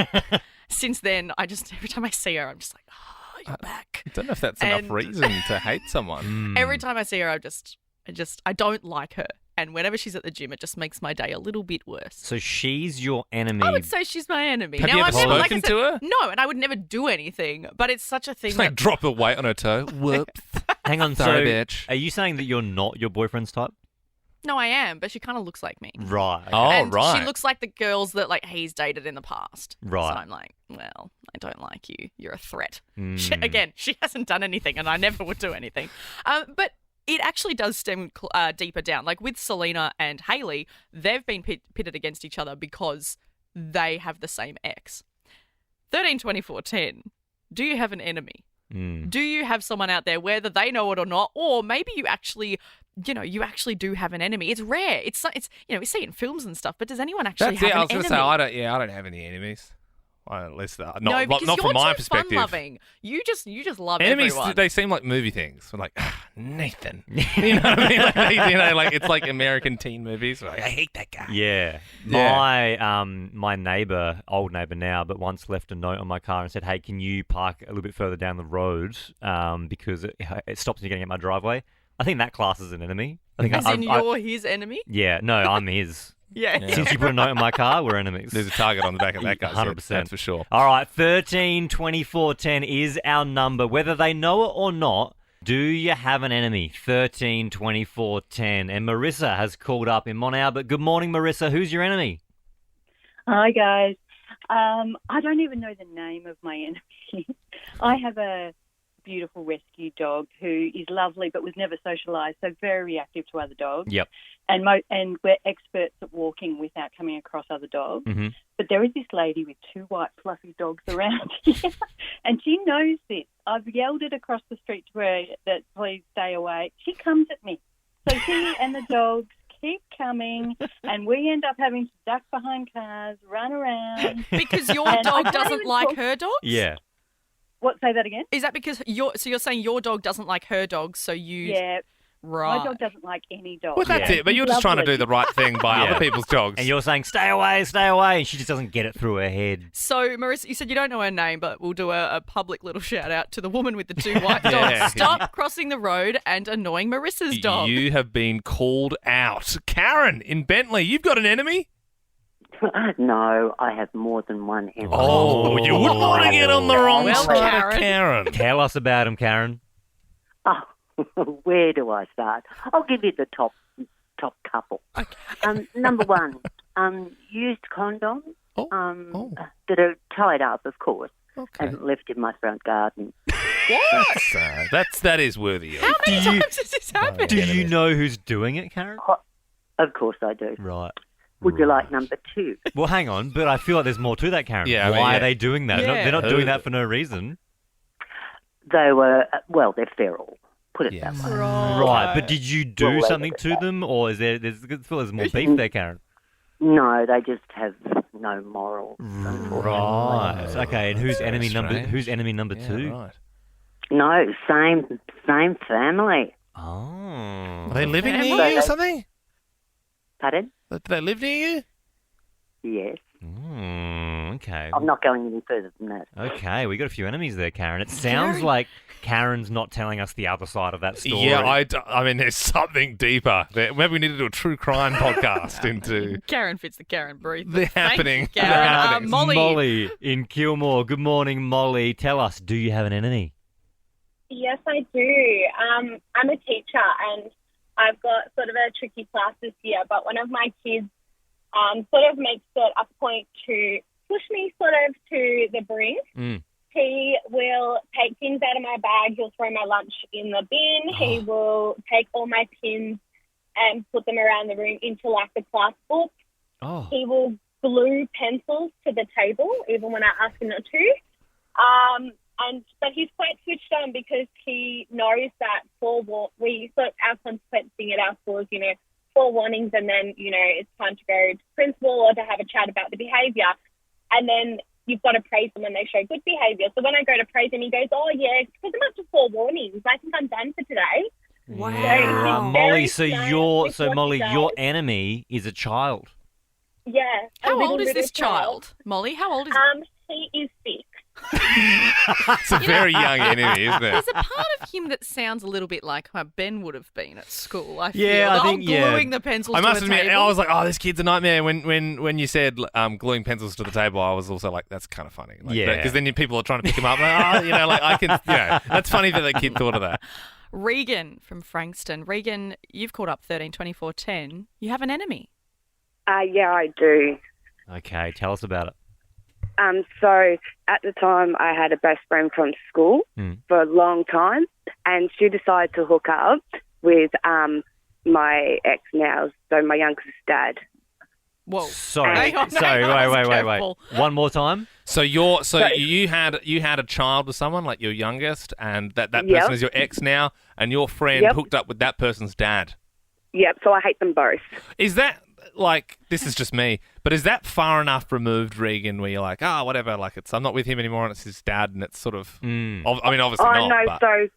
since then, every time I see her, I'm just like, oh, you're back. I don't know if that's enough reason to hate someone. Every time I see her, I don't like her. And whenever she's at the gym, it just makes my day a little bit worse. So she's your enemy. I would say she's my enemy. Have you ever spoken to her? No, and I would never do anything. But it's such a thing. Just like drop the weight on her toe. Whoops. Hang on, Sorry, so bitch. are you saying that you're not your boyfriend's type? No, I am, but she kind of looks like me. Right. Oh, and right. she looks like the girls that like he's dated in the past. Right. So I'm like, well, I don't like you. You're a threat. Mm. She hasn't done anything, and I never would do anything. But it actually does stem deeper down. Like with Selena and Hailey, they've been pitted against each other because they have the same ex. 13, 24, 10. Do you have an enemy? Do you have someone out there, whether they know it or not, or maybe you actually do have an enemy? It's rare. It's we see it in films and stuff, but does anyone actually have an enemy? I was going to say, I don't have any enemies. Well, at least not because not you're from my too perspective. Fun-loving. You just love Enemies, everyone. they seem like movie things. We're like, Nathan. You know what I mean? Like it's like American teen movies. We're like, I hate that guy. Yeah. My neighbour, old neighbour now, but once left a note on my car and said, hey, can you park a little bit further down the road because it stops me getting at my driveway. I think that class is an enemy. I think you're his enemy? Yeah. No, I'm his. Yeah. Since you put a note in my car, we're enemies. There's a target on the back of that guy. 100%. That's for sure. All right, 13 24 10 is our number. Whether they know it or not, do you have an enemy? 13 24 10. And Marissa has called up in Mont Albert. Good morning, Marissa. Who's your enemy? Hi, guys. I don't even know the name of my enemy. I have a beautiful rescue dog who is lovely but was never socialised, so very reactive to other dogs. Yep. And we're experts at walking without coming across other dogs. Mm-hmm. But there is this lady with two white fluffy dogs around here, and she knows this. I've yelled it across the street to her that please stay away. She comes at me. So she and the dogs keep coming, and we end up having to duck behind cars, run around. Because your dog doesn't like her dogs? Yeah. What? Say that again? Is that because you're saying your dog doesn't like her dogs, so you... Yeah. Right. My dog doesn't like any dog. Well, that's it. But you're just trying to do the right thing by other people's dogs. And you're saying, stay away, and she just doesn't get it through her head. So, Marissa, you said you don't know her name, but we'll do a public little shout out to the woman with the two white dogs. Stop crossing the road and annoying Marissa's dog. You have been called out. Karen in Bentley, you've got an enemy? No, I have more than one enemy. Oh, you wouldn't want to get on the wrong side of Karen. Tell us about him, Karen. Oh, where do I start? I'll give you the top couple. Okay. Number one, used condoms that are tied up, of course, and left in my front garden. What? That is worthy of. How many times has this happened? Do you know who's doing it, Karen? Of course I do. Right. Would you like number two? Well, hang on, but I feel like there's more to that, Karen. Yeah, Why are they doing that? Yeah. They're not doing that for no reason. They were, they're feral. Put it that way. Right, but did you do something to them, or is there's more beef there, Karen? No, they just have no morals. Right. Okay, and who's enemy number two? Right. No, same family. Oh. Are they living near you or something? Pardon? Do they live near you? Yes. Okay. I'm not going any further than that. Okay, we got a few enemies there, Karen. It sounds like Karen's not telling us the other side of that story. Yeah, I mean, there's something deeper. Maybe we need to do a true crime podcast into Karen fits the Karen brief. the happening. Karen. Molly in Kilmore. Good morning, Molly. Tell us, do you have an enemy? Yes, I do. I'm a teacher and I've got sort of a tricky class this year, but one of my kids sort of makes it a point to push me sort of to the brink. He will take pins out of my bag. He'll throw my lunch in the bin. He will take all my pins and put them around the room into like the class book. He will glue pencils to the table even when I ask him not to. But he's quite switched on because he knows that our consequencing at our schools, 4 warnings and then, it's time to go to principal or to have a chat about the behaviour. And then you've got to praise them when they show good behaviour. So when I go to praise him, he goes, oh, yeah, because I'm up to 4 warnings. I think I'm done for today. Wow. Molly, your enemy is a child. Yeah. How old is this child? Molly, how old is he? He is 6. It's a very young enemy, isn't it? There's a part of him that sounds a little bit like how Ben would have been at school. I feel. Yeah, I The think, whole yeah. gluing the pencils I must to a admit, table. I was like, "Oh, this kid's a nightmare." When you said gluing pencils to the table, I was also like, "That's kind of funny." Like, Yeah. because then people are trying to pick him up. Like, like I can, that's funny that the kid thought of that. Regan from Frankston. Regan, you've called up 13 24 10. You have an enemy. Yeah, I do. Okay, tell us about it. So at the time, I had a best friend from school for a long time, and she decided to hook up with my ex now, so my youngest dad. Whoa. Sorry, Hang on, sorry, hang on, wait. careful. One more time. So you had a child with someone, like your youngest, and that person Yep. is your ex now, and your friend Yep. hooked up with that person's dad. Yep, so I hate them both. Is that like, this is just me, but is that far enough removed, Regan, where you're like, whatever, like I'm not with him anymore, and it's his dad, and it's sort of, I mean, obviously Oh, not. no, but... so,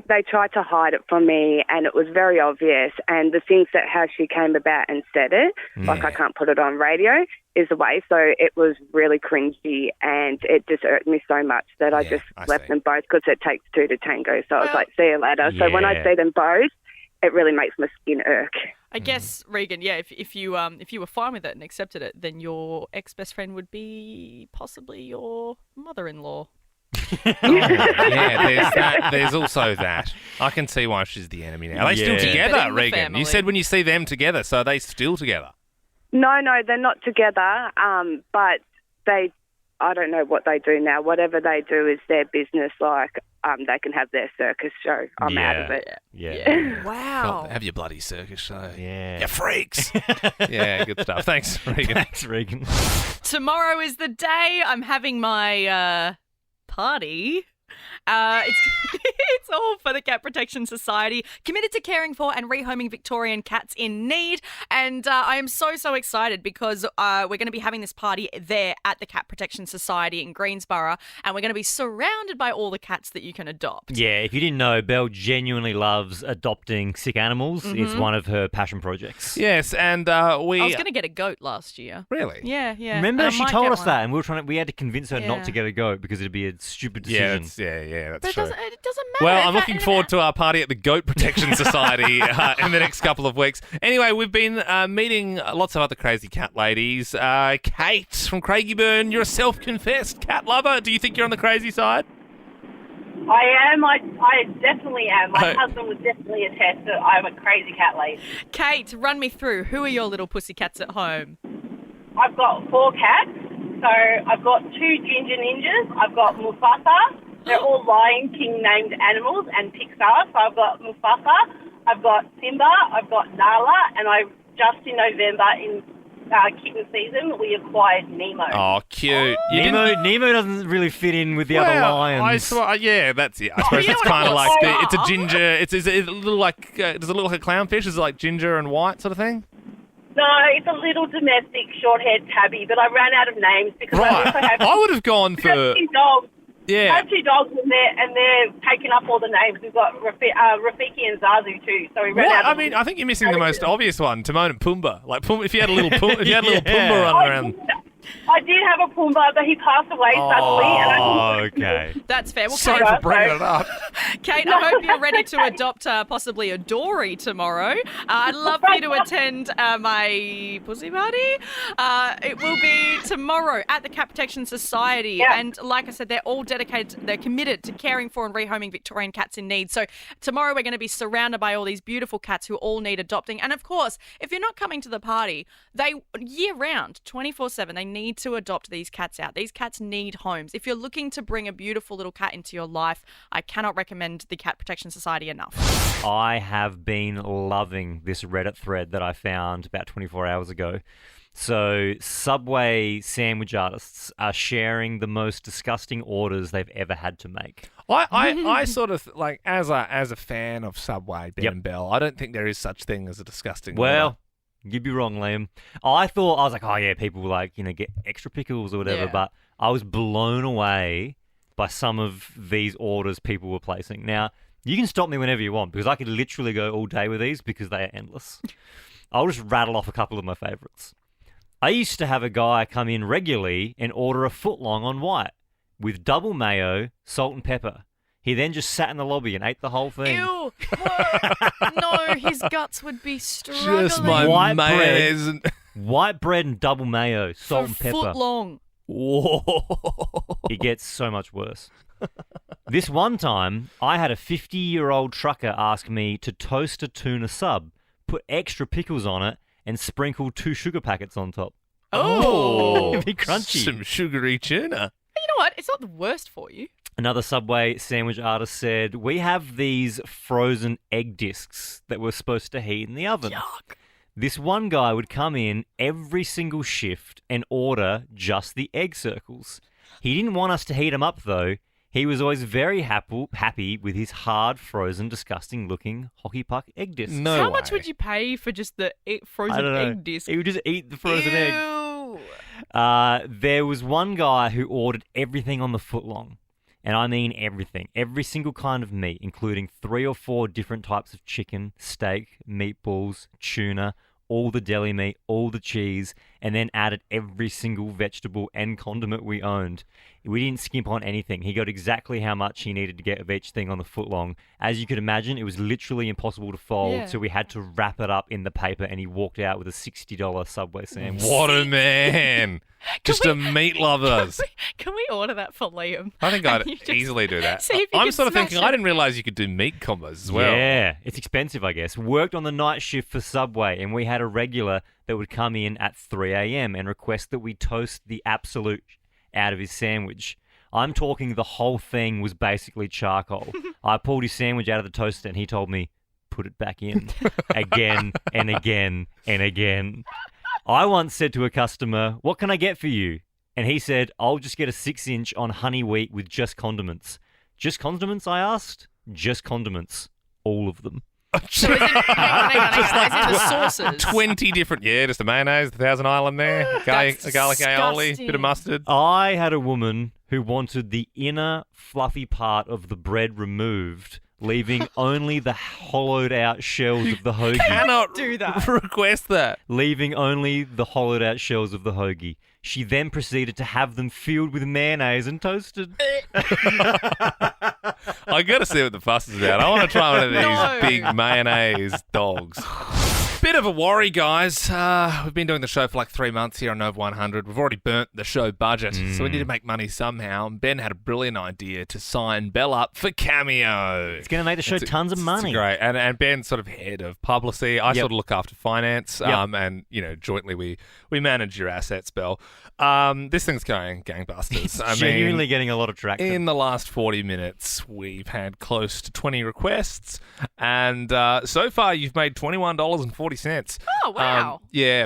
they tried to hide it from me, and it was very obvious, and the things that how she came about and said it, like I can't put it on radio, is the way, so it was really cringy, and it just irked me so much that I just left them both, because it takes two to tango, so I was like, see you later. So when I see them both, it really makes my skin irk. I guess, Regan, yeah, if you were fine with it and accepted it, then your ex-best friend would be possibly your mother-in-law. Yeah, there's that. There's also that. I can see why she's the enemy now. Are they still Keep it together, in the Regan? family. You said when you see them together, so are they still together? No, they're not together, but I don't know what they do now. Whatever they do is their business, like they can have their circus show. I'm out of it. Yeah. Wow. Have your bloody circus show. Yeah. You freaks. Yeah, good stuff. Thanks, Regan. Thanks, Regan. Tomorrow is the day I'm having my party. It's all for the Cat Protection Society, committed to caring for and rehoming Victorian cats in need. And I am so excited because we're going to be having this party there at the Cat Protection Society in Greensborough, and we're going to be surrounded by all the cats that you can adopt. Yeah, if you didn't know, Belle genuinely loves adopting sick animals. It's one of her passion projects. Yes, and I was going to get a goat last year. Really? Yeah. Remember, And I she might told get us one. that, and we had to convince her Yeah. not to get a goat because it'd be a stupid Yeah, decision. that's But it true. doesn't matter. Well, I'm looking forward to our party at the Goat Protection Society in the next couple of weeks. Anyway, we've been meeting lots of other crazy cat ladies. Kate from Craigieburn, you're a self-confessed cat lover. Do you think you're on the crazy side? I am. I definitely am. My husband would definitely attest that I'm a crazy cat lady. Kate, run me through. Who are your little pussy cats at home? I've got 4 cats. So I've got 2 ginger ninjas. I've got Mufasa. They're all Lion King named animals and Pixar. So I've got Mufasa. I've got Simba. I've got Nala. And I just in November in kitten season we acquired Nemo. Oh, cute. Nemo doesn't really fit in with the other lions. Yeah, that's it. I suppose it's kind of like it's a ginger. It's a little like does it look like a clownfish? Is it like ginger and white sort of thing? No, it's a little domestic short-haired tabby, but I ran out of names because I also have. I would have gone for 2 dogs. Yeah. I have 2 dogs and they're taking up all the names. We've got Rafiki and Zazu too. So we ran out. I mean, I think you're missing the most obvious one, Timon and Pumbaa. Like if you had a little Pumbaa running around. I did have a Pumbaa, but he passed away suddenly. Oh, okay. That's fair. Well, Sorry Kate, for bringing it up. Kate, I hope you're ready to adopt possibly a Dory tomorrow. I'd love for you to attend my pussy party. It will be tomorrow at the Cat Protection Society. Yeah. And like I said, they're all dedicated, they're committed to caring for and rehoming Victorian cats in need. So tomorrow we're going to be surrounded by all these beautiful cats who all need adopting. And of course, if you're not coming to the party, they year round, 24/7, they need to adopt these cats out. These cats need homes. If you're looking to bring a beautiful little cat into your life, I cannot recommend the Cat Protection Society enough. I have been loving this Reddit thread that I found about 24 hours ago. So Subway sandwich artists are sharing the most disgusting orders they've ever had to make. I sort of like as a fan of Subway, Ben and Belle, I don't think there is such thing as a disgusting order. Well, you'd be wrong, Liam. I was like, oh yeah, people like, get extra pickles or whatever, but I was blown away by some of these orders people were placing. Now, you can stop me whenever you want because I could literally go all day with these because they are endless. I'll just rattle off a couple of my favourites. I used to have a guy come in regularly and order a footlong on white. with double mayo, salt and pepper. He then just sat in the lobby and ate the whole thing. Ew. No, his guts would be struggling. Just my White mayonnaise. White bread and double mayo, salt and pepper. Foot long. Whoa. It gets so much worse. This one time, I had a 50-year-old trucker ask me to toast a tuna sub, put extra pickles on it, and sprinkle 2 sugar packets on top. Oh. It'd be crunchy. Some sugary tuna. You know what? It's not the worst for you. Another Subway sandwich artist said, we have these frozen egg discs that we're supposed to heat in the oven. Yuck. This one guy would come in every single shift and order just the egg circles. He didn't want us to heat them up, though. He was always very happy with his hard, frozen, disgusting-looking hockey puck egg discs. No How much would you pay for just the frozen I don't know. egg disc? He would just eat the frozen egg. Ew. There was one guy who ordered everything on the footlong. And I mean everything. Every single kind of meat, including 3 or 4 different types of chicken, steak, meatballs, tuna, all the deli meat, all the cheese, and then added every single vegetable and condiment we owned. We didn't skimp on anything. He got exactly how much he needed to get of each thing on the footlong. As you could imagine, it was literally impossible to fold, so we had to wrap it up in the paper, and he walked out with a $60 Subway sandwich. What a man. Just a meat lovers. Can we order that for Liam? I think And I'd you just easily do that. see if you I'm can sort of smash thinking, it. I didn't realise you could do meat combos as well. Yeah, it's expensive, I guess. Worked on the night shift for Subway, and we had a regular that would come in at 3 a.m. and request that we toast the absolute out of his sandwich. I'm talking the whole thing was basically charcoal. I pulled his sandwich out of the toaster, and he told me, put it back in again and again and again. I once said to a customer, what can I get for you? And he said, I'll just get a 6-inch on honey wheat with just condiments. Just condiments, I asked? Just condiments. All of them. So is it, hang on, the sauces? 20 different, just a mayonnaise, the Thousand Island there, garlic aioli, bit of mustard. I had a woman who wanted the inner fluffy part of the bread removed, leaving only the hollowed out shells of the hoagie. Cannot do that. Request that. Leaving only the hollowed out shells of the hoagie. She then proceeded to have them filled with mayonnaise and toasted. I got to see what the fuss is about. I want to try one of these big mayonnaise dogs. Bit of a worry, guys. We've been doing the show for like 3 months here on Nova 100. We've already burnt the show budget, so we need to make money somehow. Ben had a brilliant idea to sign Belle up for Cameo. It's going to make the show tons of money. It's great. And Ben's sort of head of publicity. I sort of look after finance, and jointly we manage your assets, Belle. This thing's going gangbusters. It's genuinely getting a lot of traction. In the last 40 minutes, we've had close to 20 requests, and so far you've made $21.40. Oh, wow.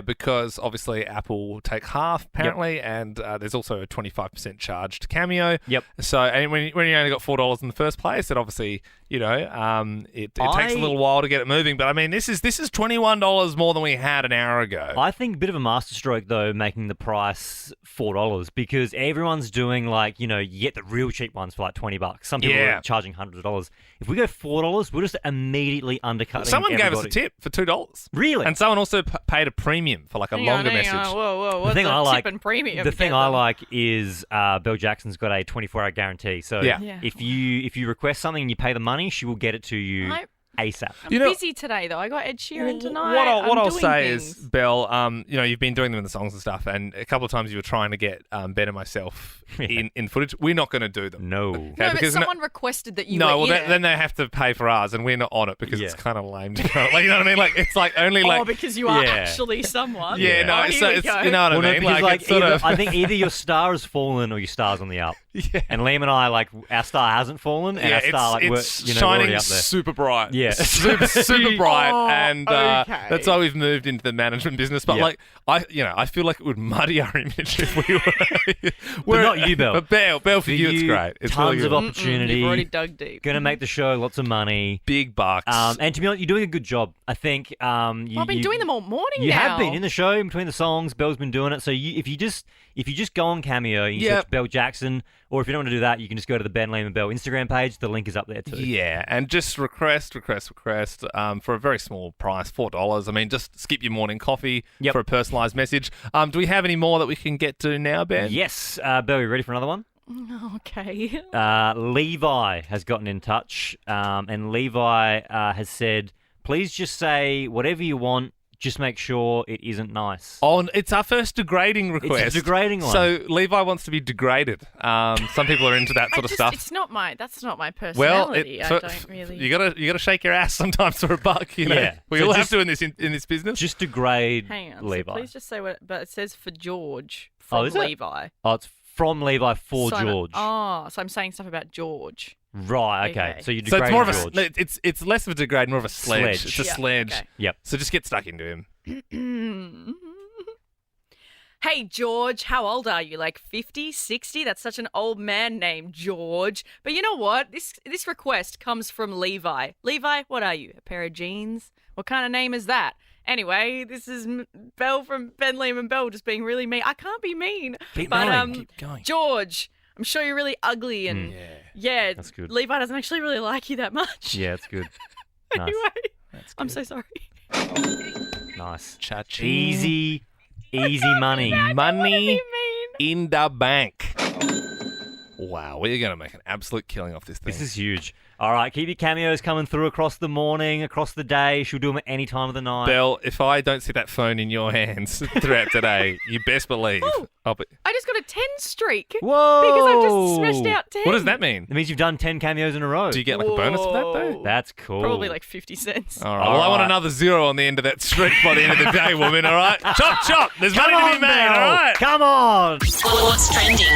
Because obviously Apple will take half, apparently, and there's also a 25% charge to Cameo. Yep. So, and when you only got $4 in the first place, then obviously, it takes a little while to get it moving. But I mean, this is $21 more than we had an hour ago. I think a bit of a masterstroke, though, making the price $4, because everyone's doing you get the real cheap ones for like $20. Some people are charging hundreds of dollars. If we go $4, we're just immediately undercutting Someone everybody. gave us a tip for $2. Really? And someone also paid a premium for like a longer message. Whoa, what's the tip and premium? The thing I like is Belle Jackson's got a 24-hour guarantee. So if you request something and you pay the money, she will get it to you ASAP. I'm busy today, though. I got Ed Sheeran tonight. What I'll say things. is, Belle, you've been doing them in the songs and stuff, and a couple of times you were trying to get Ben and myself in footage. We're not going to do them. No. No, but someone requested that you were well, in it. then they have to pay for ours, and we're not on it because it's kind of lame. You know what I mean? Like it's like only like because you are actually someone. Yeah, no. Oh, So here we it's go. you know what I mean? Because it's sort of... I think either your star has fallen or your star's on the up. Yeah. And Liam and I, our star hasn't fallen, and our star, it's we're shining already up there. super bright. Yeah. super bright, and okay. that's why we've moved into the management business. But I feel like it would muddy our image if we were. But not you, Belle. But Belle, for you, it's great. It's tons really of good. opportunity. You've already dug deep. Going to make the show lots of money, big bucks. And to be honest, you're doing a good job. I think. I've been doing them all morning. You now. have been in the show in between the songs. Belle's been doing it. So if you just go on Cameo and you search Belle Jackson, or if you don't want to do that, you can just go to the Ben Liam and Belle Instagram page. The link is up there too. Yeah, and just request for a very small price, $4. I mean, just skip your morning coffee for a personalised message. Do we have any more that we can get to now, Ben? Yes. Belle, you ready for another one? Okay. Levi has gotten in touch, and Levi has said, please just say whatever you want. Just make sure it isn't nice. Oh, it's our first degrading request. It's a degrading one. So Levi wants to be degraded. Some people are into that sort of stuff. That's not my personality. Well, I don't really. You gotta shake your ass sometimes for a buck. You know, Yeah. we So all just- have to in this business. Just degrade Hang on. Levi. So please just say what. But it says for George from is it? Levi. Oh, it's from Levi for So George. so I'm saying stuff about George. Right, okay. Okay. So you So degrade it's more of George. it's less of a degrade, more of a sledge. It's a Yeah, sledge. okay. Yep. So just get stuck into him. Hey, George, how old are you? Like 50, 60? That's such an old man named George. But you know what? This request comes from Levi. Levi, what are you? A pair of jeans? What kind of name is that? Anyway, this is Belle from Ben, Liam and Belle just being really mean. I can't be mean. Keep going. George, I'm sure you're really ugly and yeah, That's good. Levi doesn't actually really like you that much. Yeah, it's good. Nice. Anyway, I'm so sorry. Nice. Cha-ching. Easy money. Money in the bank. Wow, we're going to make an absolute killing off this thing. This is huge. All right, keep your cameos coming through across the morning, across the day. She'll do them at any time of the night. Belle, if I don't see that phone in your hands throughout today, you best believe. I'll be... I just got a 10 streak. Whoa! Because I've just smashed out 10. What does that mean? It means you've done 10 cameos in a row. Do you get like a bonus for that though? That's cool. Probably like 50 cents. All right. Well, I want another zero on the end of that streak by the end of the day, woman. All right. Chop, chop. There's money to be made. Belle. All right. Come on. What's trending?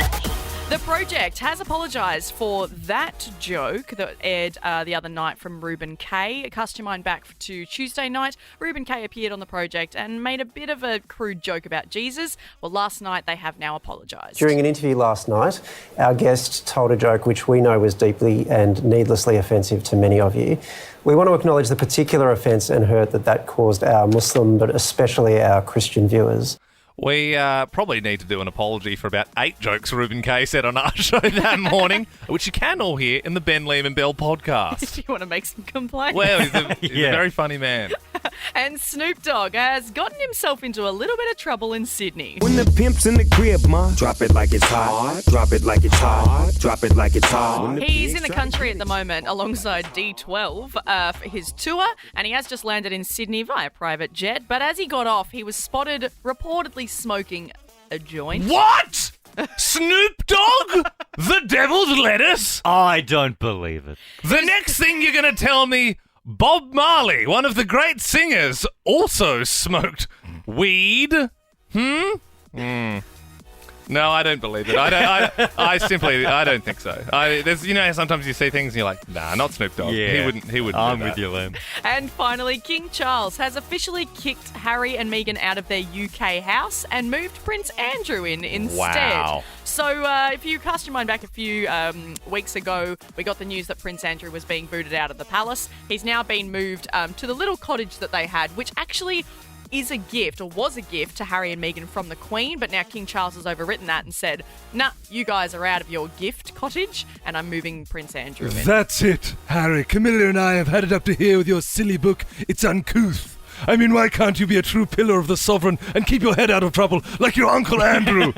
The Project has apologised for that joke that aired the other night from Ruben K. Cast your mind back to Tuesday night. Ruben K appeared on The Project and made a bit of a crude joke about Jesus. Well, last night they have now apologised. During an interview last night, our guest told a joke which we know was deeply and needlessly offensive to many of you. We want to acknowledge the particular offence and hurt that caused our Muslim, but especially our Christian viewers. We probably need to do an apology for about 8 jokes Ruben K said on our show that morning, which you can all hear in the Ben, Liam and Belle podcast. If you want to make some complaints. Well, he's a very funny man. And Snoop Dogg has gotten himself into a little bit of trouble in Sydney. When the pimp's in the crib, ma, drop it like it's hot, drop it like it's hot, drop it like it's hot. He's in the country at the moment alongside D12 for his tour, and he has just landed in Sydney via private jet. But as he got off, he was spotted reportedly smoking a joint. What? Snoop Dogg? The devil's lettuce? I don't believe it. The next thing you're going to tell me, Bob Marley, one of the great singers, also smoked weed? No, I don't believe it. I simply don't think so. There's, you know, sometimes you see things and you're like, nah, not Snoop Dogg. Yeah. He wouldn't. I'm do that. with you, Liam. And finally, King Charles has officially kicked Harry and Meghan out of their UK house and moved Prince Andrew in instead. Wow. So if you cast your mind back a few weeks ago, we got the news that Prince Andrew was being booted out of the palace. He's now been moved to the little cottage that they had, which actually is a gift, or was a gift, to Harry and Meghan from the Queen, but now King Charles has overwritten that and said, nah, you guys are out of your gift cottage, and I'm moving Prince Andrew in. That's it, Harry. Camilla and I have had it up to here with your silly book. It's uncouth. I mean, why can't you be a true pillar of the sovereign and keep your head out of trouble like your Uncle Andrew?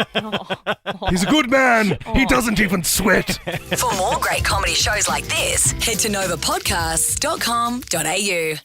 He's a good man. He doesn't even sweat. For more great comedy shows like this, head to novapodcasts.com.au.